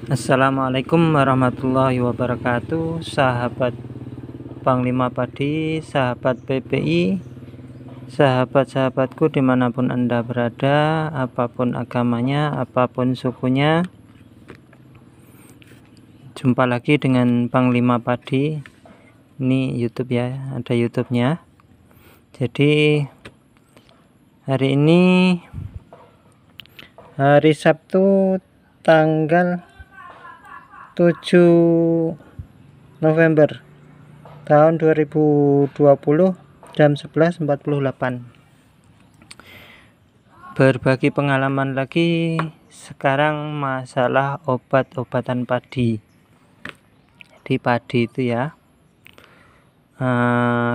Assalamualaikum warahmatullahi wabarakatuh, sahabat Panglima Padi, sahabat PPI, sahabat-sahabatku dimanapun Anda berada, apapun agamanya, apapun sukunya. Jumpa lagi dengan Panglima Padi. Ini YouTube ya, ada YouTube-nya. Jadi hari ini hari Sabtu tanggal 7 November tahun 2020 jam 11.48. Berbagi pengalaman lagi sekarang masalah obat-obatan padi. Di padi itu ya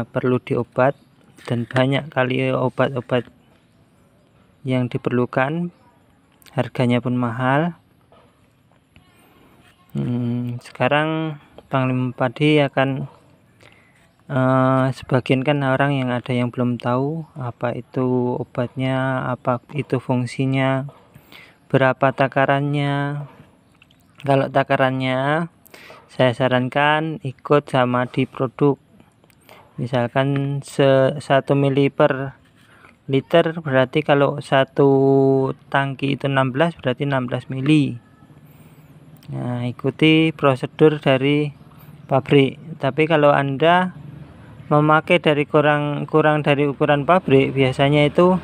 perlu diobat, dan banyak kali obat-obat yang diperlukan, harganya pun mahal. Sekarang Panglima Padi akan sebagian kan orang yang ada yang belum tahu apa itu obatnya, apa itu fungsinya, berapa takarannya. Kalau takarannya saya sarankan ikut sama di produk. Misalkan 1 mili per liter, berarti kalau satu tangki itu 16, berarti 16 mili. Nah, ikuti prosedur dari pabrik. Tapi kalau Anda memakai dari kurang dari ukuran pabrik, biasanya itu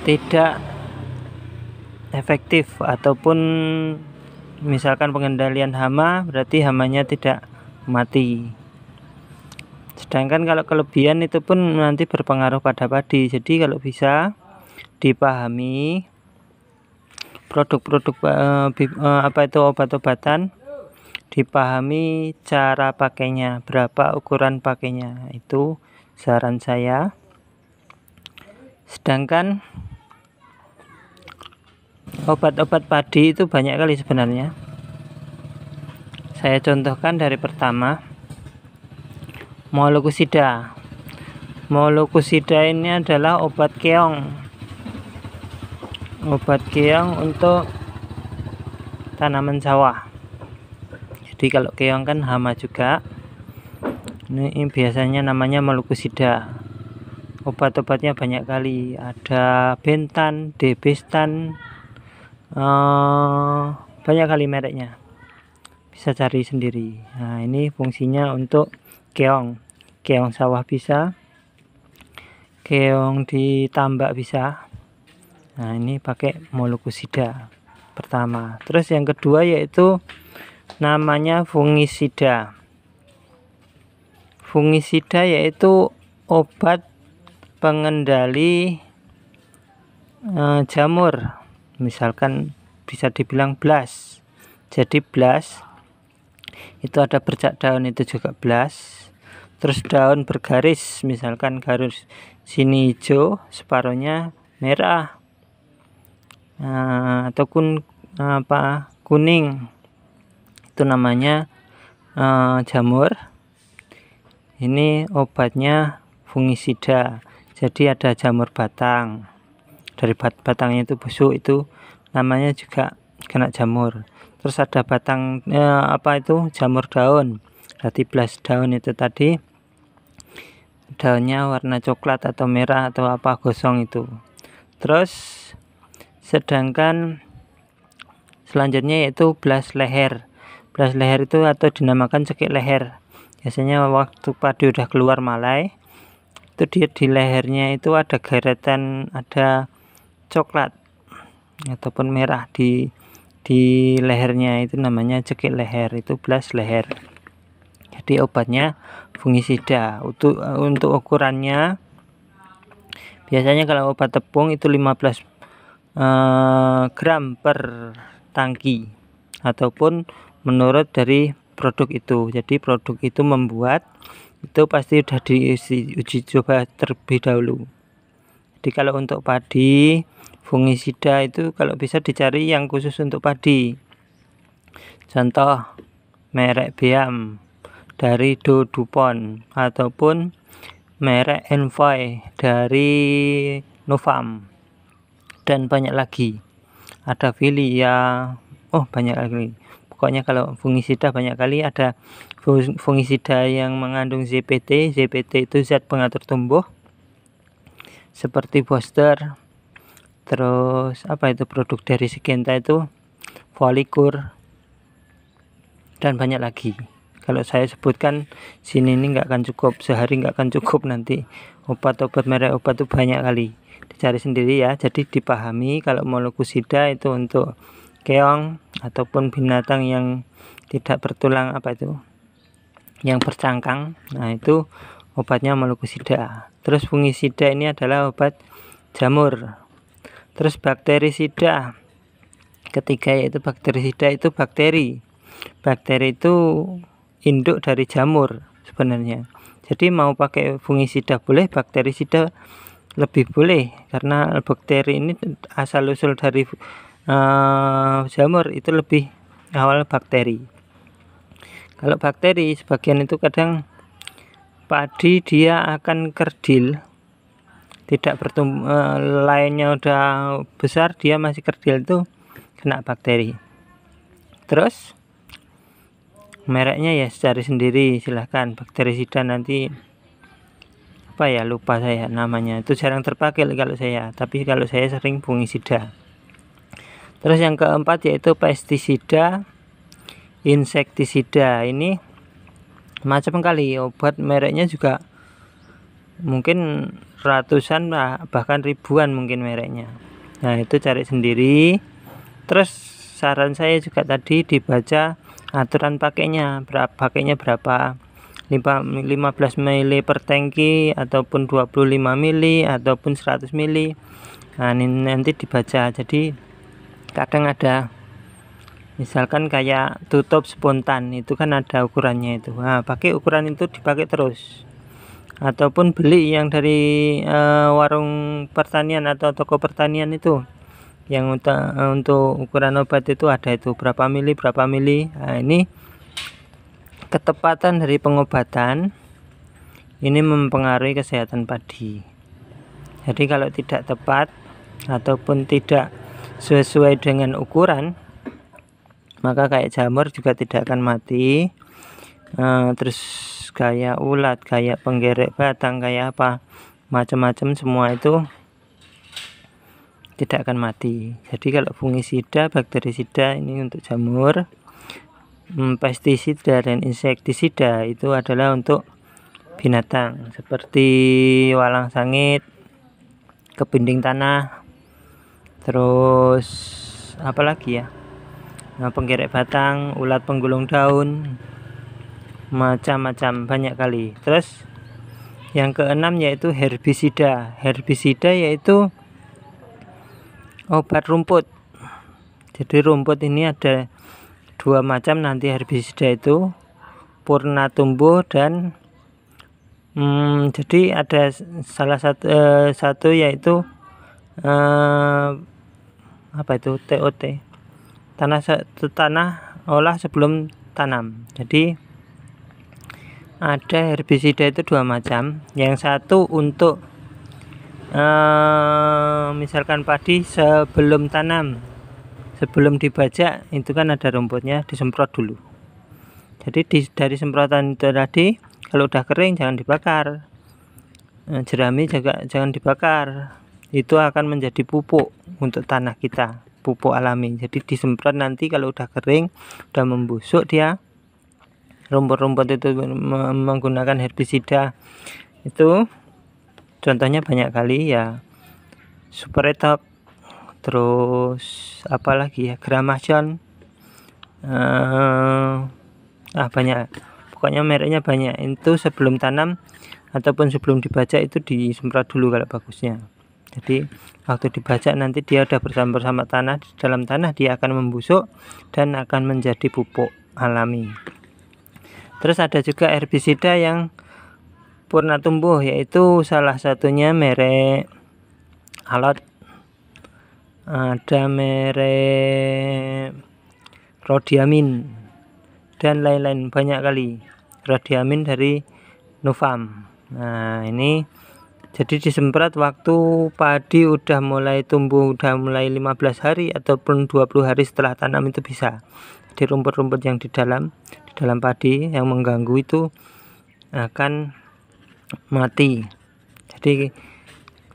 tidak efektif, ataupun misalkan pengendalian hama, berarti hamanya tidak mati. Sedangkan kalau kelebihan itu pun nanti berpengaruh pada padi. Jadi kalau bisa dipahami produk-produk apa itu obat-obatan, dipahami cara pakainya, berapa ukuran pakainya, itu saran saya. Sedangkan obat-obat padi itu banyak kali sebenarnya. Saya contohkan dari pertama, Molluscida. Molluscida ini adalah obat keong. Obat keong untuk tanaman sawah. Jadi kalau keong kan hama juga. Ini biasanya namanya Molluscida. Obat-obatnya banyak kali. Ada Bentan, Debestan, banyak kali mereknya. Bisa cari sendiri. Nah, ini fungsinya untuk keong. Keong sawah bisa. Keong di tambak bisa. Nah, ini pakai Molluscida pertama. Terus yang kedua yaitu namanya fungisida. Fungisida yaitu obat pengendali jamur. Misalkan bisa dibilang blas. Jadi blas itu ada bercak daun, itu juga blas. Terus daun bergaris, misalkan garis sini hijau, separuhnya merah. Ataupun kuning, itu namanya jamur. Ini obatnya fungisida. Jadi ada jamur batang, dari batangnya itu busuk, itu namanya juga kena jamur. Terus ada batang jamur daun, berarti blas daun itu tadi daunnya warna coklat atau merah atau apa gosong itu. Terus sedangkan selanjutnya yaitu blas leher. Blas leher itu atau dinamakan cekik leher. Biasanya waktu padi udah keluar malai, itu dia di lehernya itu ada geretan, ada coklat ataupun merah di lehernya, itu namanya cekik leher, itu blas leher. Jadi obatnya fungisida. Untuk ukurannya biasanya kalau obat tepung itu 15 gram per tangki, ataupun menurut dari produk itu. Jadi produk itu membuat itu pasti sudah diuji coba terlebih dahulu. Jadi kalau untuk padi, fungisida itu kalau bisa dicari yang khusus untuk padi. Contoh merek Beam dari DuPont, ataupun merek Envoy dari Novam, dan banyak lagi. Ada Filia, banyak kali. Pokoknya kalau fungisida banyak kali. Ada fungisida yang mengandung ZPT. ZPT itu zat pengatur tumbuh seperti Booster. Terus apa itu produk dari Syngenta itu Folikur, dan banyak lagi. Kalau saya sebutkan sini ini nggak akan cukup, sehari nggak akan cukup. Nanti obat-obat, merek obat itu banyak kali, dicari sendiri ya. Jadi dipahami kalau molekulisida itu untuk keong ataupun binatang yang tidak bertulang, apa itu, yang bercangkang, nah itu obatnya molekulisida. Terus fungisida ini adalah obat jamur. Terus bakterisida ketiga yaitu bakterisida itu bakteri itu induk dari jamur sebenarnya. Jadi mau pakai fungisida boleh, bakterisida lebih boleh, karena bakteri ini asal usul dari jamur itu lebih awal bakteri. Kalau bakteri sebagian itu kadang padi dia akan kerdil, tidak bertumbuh, lainnya udah besar dia masih kerdil, itu kena bakteri. Terus mereknya ya cari sendiri silahkan. Bakterisida nanti apa ya, lupa saya namanya, itu jarang terpakai kalau saya, tapi kalau saya sering fungisida. Terus yang keempat yaitu pestisida, insektisida. Ini macam kali obat, mereknya juga mungkin ratusan bahkan ribuan mungkin mereknya. Nah itu cari sendiri. Terus saran saya juga tadi dibaca aturan pakainya, berapa, 15 ml per tangki ataupun 25 ml ataupun 100 ml. Nah ini nanti dibaca. Jadi kadang ada misalkan kayak tutup spontan itu kan ada ukurannya itu, nah pakai ukuran itu, dipakai terus. Ataupun beli yang dari warung pertanian atau toko pertanian itu, yang untuk ukuran obat itu ada itu berapa mili. Nah ini ketepatan dari pengobatan ini mempengaruhi kesehatan padi. Jadi kalau tidak tepat ataupun tidak sesuai dengan ukuran, maka kayak jamur juga tidak akan mati. Terus kayak ulat, kayak penggerek batang, kayak apa macam-macam, semua itu tidak akan mati. Jadi kalau fungisida, bakterisida ini untuk jamur, pestisida dan insektisida itu adalah untuk binatang seperti walang sangit, kepinding tanah, terus apalagi ya, penggerek batang, ulat penggulung daun, macam-macam, banyak kali. Terus yang keenam yaitu herbisida. Herbisida yaitu obat rumput. Jadi rumput ini ada dua macam nanti herbisida itu, purna tumbuh dan jadi ada salah satu yaitu apa itu, TOT, tanah olah sebelum tanam. Jadi ada herbisida itu dua macam. Yang satu untuk misalkan padi sebelum tanam, sebelum dibajak, itu kan ada rumputnya, disemprot dulu. Jadi dari semprotan itu tadi, kalau udah kering jangan dibakar, jerami juga jangan dibakar, itu akan menjadi pupuk untuk tanah kita, pupuk alami. Jadi disemprot nanti kalau udah kering, udah membusuk dia, rumput-rumput itu menggunakan herbisida itu. Contohnya banyak kali ya, Superetok, terus apalagi ya, Gramation, banyak, pokoknya mereknya banyak. Itu sebelum tanam ataupun sebelum dibajak itu disemprot dulu kalau bagusnya. Jadi waktu dibajak nanti dia udah bersama tanah, di dalam tanah dia akan membusuk dan akan menjadi pupuk alami. Terus ada juga herbisida yang purna tumbuh, yaitu salah satunya merek Alot, ada merek Rodiamin dan lain-lain, banyak kali. Rodiamin dari Nufarm. Nah ini Jadi disemprot waktu padi udah mulai tumbuh, udah mulai 15 hari ataupun 20 hari setelah tanam itu bisa. Jadi rumput-rumput yang di dalam padi yang mengganggu itu akan mati. Jadi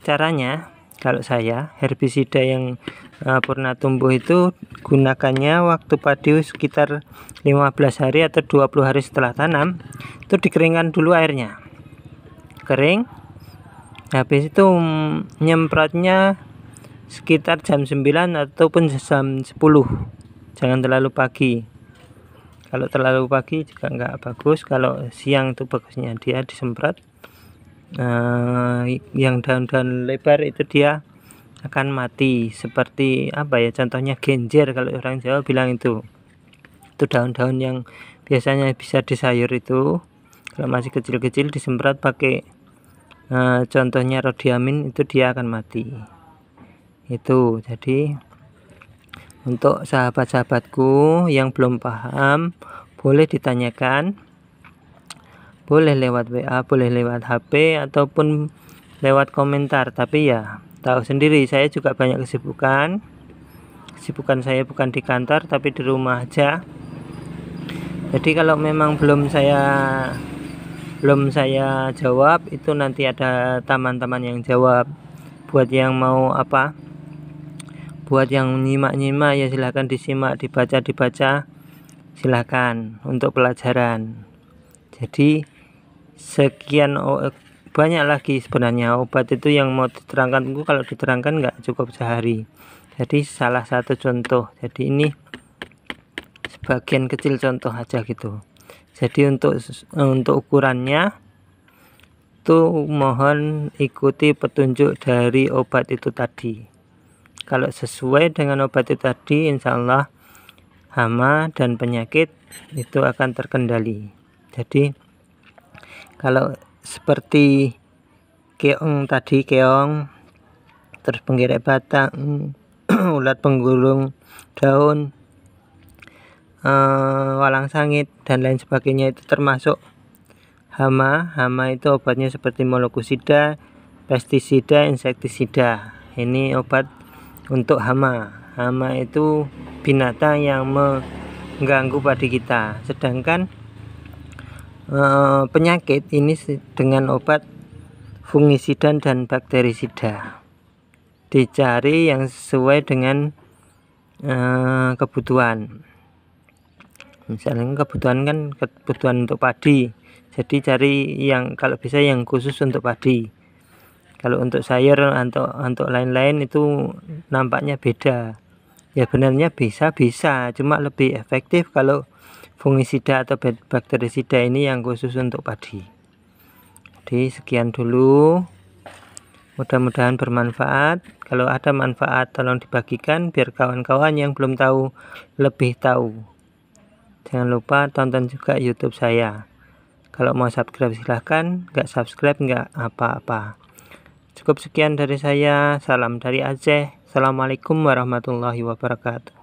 caranya, kalau saya herbisida yang purna tumbuh itu gunakannya waktu padi sekitar 15 hari atau 20 hari setelah tanam, itu dikeringkan dulu airnya, kering. Habis itu nyemprotnya sekitar jam 9 ataupun jam 10, jangan terlalu pagi. Kalau terlalu pagi juga enggak bagus. Kalau siang itu bagusnya dia disemprot. Yang daun-daun lebar itu dia akan mati, seperti apa ya, contohnya genjer, kalau orang Jawa bilang itu daun-daun yang biasanya bisa di sayur itu, kalau masih kecil-kecil disemprot pakai contohnya rodiamin, itu dia akan mati. Itu jadi untuk sahabat-sahabatku yang belum paham, boleh ditanyakan, boleh lewat WA, boleh lewat HP ataupun lewat komentar. Tapi ya tahu sendiri, saya juga banyak kesibukan saya bukan di kantor tapi di rumah aja. Jadi kalau memang belum saya jawab, itu nanti ada teman-teman yang jawab. Buat yang mau buat yang nyimak-nyimak ya silahkan disimak, dibaca silahkan untuk pelajaran. Jadi sekian banyak lagi sebenarnya obat itu yang mau diterangkan. Kalau diterangkan nggak cukup sehari. Jadi salah satu contoh. Jadi ini sebagian kecil contoh aja gitu. Jadi untuk ukurannya tuh mohon ikuti petunjuk dari obat itu tadi. Kalau sesuai dengan obat itu tadi, insya Allah hama dan penyakit itu akan terkendali. Jadi kalau seperti keong tadi, terus penggirek batang, ulat penggulung daun, walang sangit dan lain sebagainya, itu termasuk hama. Hama itu obatnya seperti molekosida, pestisida, insektisida. Ini obat untuk hama. Hama itu binatang yang mengganggu padi kita. Sedangkan penyakit ini dengan obat fungisida dan bakterisida. Dicari yang sesuai dengan kebutuhan. Misalnya kebutuhan untuk padi, jadi cari yang kalau bisa yang khusus untuk padi. Kalau untuk sayur, untuk lain-lain itu nampaknya beda. Ya benarnya bisa, cuma lebih efektif kalau fungisida atau bakterisida ini yang khusus untuk padi. Jadi sekian dulu, mudah-mudahan bermanfaat. Kalau ada manfaat tolong dibagikan biar kawan-kawan yang belum tahu lebih tahu. Jangan lupa tonton juga YouTube saya. Kalau mau subscribe silahkan, nggak subscribe nggak apa-apa. Cukup sekian dari saya. Salam dari Aceh. Assalamualaikum warahmatullahi wabarakatuh.